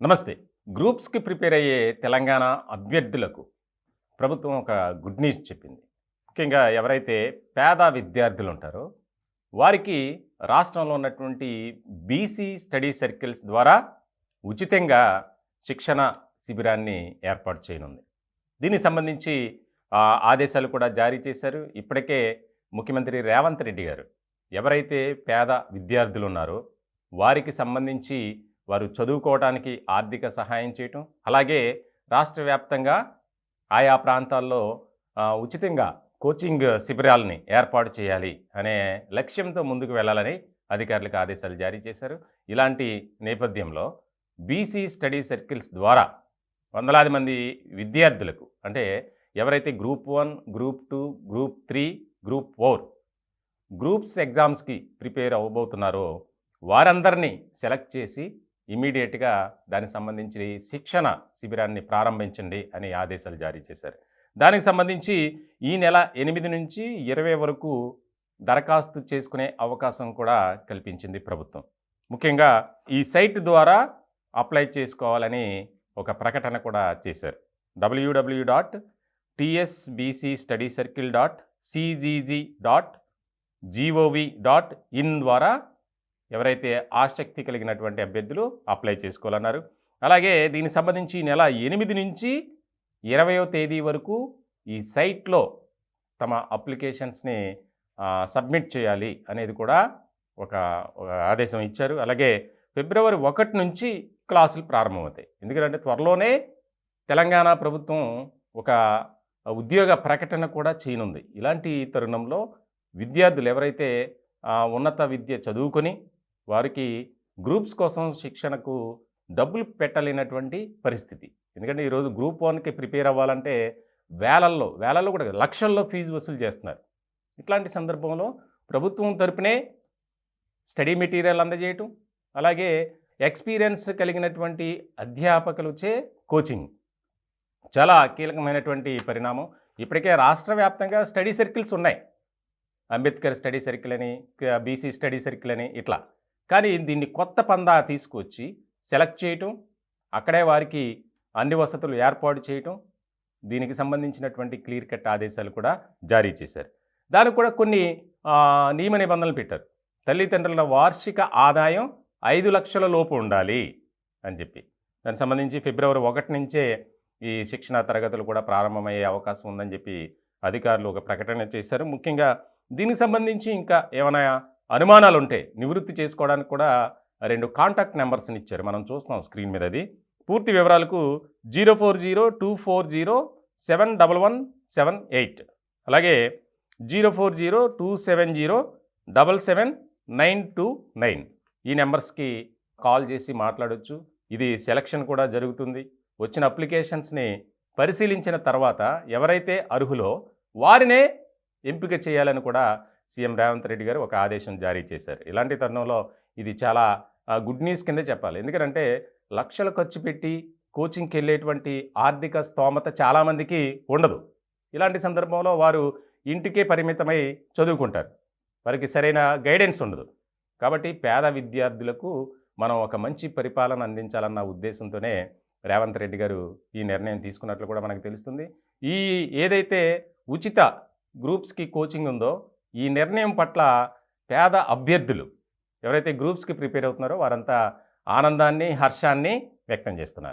నమస్తే. గ్రూప్స్‌కి ప్రిపేర్ అయ్యే తెలంగాణ అభ్యర్థులకు ప్రభుత్వం ఒక గుడ్ న్యూస్ చెప్పింది. ముఖ్యంగా ఎవరైతే పేద విద్యార్థులు ఉంటారో, వారికి రాష్ట్రంలో ఉన్నటువంటి బీసీ స్టడీ సర్కిల్స్ ద్వారా ఉచితంగా శిక్షణ శిబిరాన్ని ఏర్పాటు చేయనుంది. దీనికి సంబంధించి ఆదేశాలు కూడా జారీ చేశారు. ఇప్పటికే ముఖ్యమంత్రి రేవంత్ రెడ్డి గారు ఎవరైతే పేద విద్యార్థులు ఉన్నారో, వారికి సంబంధించి వారు చదువుకోవడానికి ఆర్థిక సహాయం చేయటం, అలాగే రాష్ట్ర వ్యాప్తంగా ఆయా ప్రాంతాల్లో ఉచితంగా కోచింగ్ శిబిరాలని ఏర్పాటు చేయాలి అనే లక్ష్యంతో ముందుకు వెళ్ళాలని అధికారులకు ఆదేశాలు జారీ చేశారు. ఇలాంటి నేపథ్యంలో బీసీ స్టడీ సర్కిల్స్ ద్వారా వందలాది మంది విద్యార్థులకు, అంటే ఎవరైతే group 1, group 2, group 3, group 4 groups ఎగ్జామ్స్కి ప్రిపేర్ అవ్వబోతున్నారో వారందరినీ సెలెక్ట్ చేసి ఇమీడియట్గా దానికి సంబంధించి శిక్షణ శిబిరాన్ని ప్రారంభించండి అని ఆదేశాలు జారీ చేశారు. దానికి సంబంధించి ఈ నెల 8 నుంచి 20 వరకు దరఖాస్తు చేసుకునే అవకాశం కూడా కల్పించింది ప్రభుత్వం. ముఖ్యంగా ఈ సైట్ ద్వారా అప్లై చేసుకోవాలని ఒక ప్రకటన కూడా చేశారు. www.tsbcstudycircle.cgg.gov.in ద్వారా ఎవరైతే ఆసక్తి కలిగినటువంటి అభ్యర్థులు అప్లై చేసుకోవాలన్నారు. అలాగే దీనికి సంబంధించి నెల 8 నుంచి 20వ తేదీ వరకు ఈ సైట్లో తమ అప్లికేషన్స్ని సబ్మిట్ చేయాలి అనేది కూడా ఒక ఆదేశం ఇచ్చారు. అలాగే ఫిబ్రవరి 1 నుంచి క్లాసులు ప్రారంభమవుతాయి. ఎందుకంటే త్వరలోనే తెలంగాణ ప్రభుత్వం ఒక ఉద్యోగ ప్రకటన కూడా చేయనుంది. ఇలాంటి తరుణంలో విద్యార్థులు ఎవరైతే ఉన్నత విద్య చదువుకొని వారికి గ్రూప్స్ కోసం శిక్షణకు డబ్బులు పెట్టలేనటువంటి పరిస్థితి. ఎందుకంటే ఈరోజు గ్రూప్ 1కి ప్రిపేర్ అవ్వాలంటే వేలల్లో కూడా లక్షల్లో ఫీజు వసూలు చేస్తున్నారు. ఇట్లాంటి సందర్భంలో ప్రభుత్వం తరపునే స్టడీ మెటీరియల్ అందజేయటం, అలాగే ఎక్స్పీరియన్స్ కలిగినటువంటి అధ్యాపకులచే కోచింగ్ చాలా కీలకమైనటువంటి పరిణామం. ఇప్పటికే రాష్ట్ర వ్యాప్తంగా స్టడీ సర్కిల్స్ ఉన్నాయి. అంబేద్కర్ స్టడీ సర్కిల్ అని, బీసీ స్టడీ సర్కిల్ అని ఇట్లా. కానీ దీన్ని కొత్త పందా తీసుకొచ్చి సెలెక్ట్ చేయటం, అక్కడే వారికి అన్ని వసతులు ఏర్పాటు చేయటం, దీనికి సంబంధించినటువంటి క్లియర్ కట్ ఆదేశాలు కూడా జారీ చేశారు. దానికి కూడా కొన్ని నియమ నిబంధనలు పెట్టారు. తల్లిదండ్రుల వార్షిక ఆదాయం 5 లక్షల లోపు ఉండాలి అని చెప్పి. దానికి సంబంధించి ఫిబ్రవరి 1 నుంచే ఈ శిక్షణ తరగతులు కూడా ప్రారంభమయ్యే అవకాశం ఉందని చెప్పి అధికారులు ఒక ప్రకటన చేశారు. ముఖ్యంగా దీనికి సంబంధించి ఇంకా ఏమైనా అనుమానాలు ఉంటే నివృత్తి చేసుకోవడానికి కూడా 2 కాంటాక్ట్ నెంబర్స్ని ఇచ్చారు. మనం చూస్తున్నాం స్క్రీన్ మీద. అది పూర్తి వివరాలకు 0402407178, అలాగే 040270777929 ఈ నెంబర్స్కి కాల్ చేసి మాట్లాడవచ్చు. ఇది సెలక్షన్ కూడా జరుగుతుంది. వచ్చిన అప్లికేషన్స్ని పరిశీలించిన తర్వాత ఎవరైతే అర్హులో వారినే ఎంపిక చేయాలని కూడా సీఎం రేవంత్ రెడ్డి గారు ఒక ఆదేశం జారీ చేశారు. ఇలాంటి తరుణంలో ఇది చాలా గుడ్ న్యూస్ కిందే చెప్పాలి. ఎందుకంటే లక్షలు ఖర్చు పెట్టి కోచింగ్కి వెళ్ళేటువంటి ఆర్థిక స్తోమత చాలామందికి ఉండదు. ఇలాంటి సందర్భంలో వారు ఇంటికే పరిమితమై చదువుకుంటారు. వారికి సరైన గైడెన్స్ ఉండదు. కాబట్టి పేద విద్యార్థులకు మనం ఒక మంచి పరిపాలన అందించాలన్న ఉద్దేశంతోనే రేవంత్ రెడ్డి గారు ఈ నిర్ణయం తీసుకున్నట్లు కూడా మనకు తెలుస్తుంది. ఈ ఏదైతే ఉచిత గ్రూప్స్కి కోచింగ్ ఉందో ఈ నిర్ణయం పట్ల పేద అభ్యర్థులు ఎవరైతే గ్రూప్స్కి ప్రిపేర్ అవుతున్నారో వారంతా ఆనందాన్ని, హర్షాన్ని వ్యక్తం చేస్తున్నారు.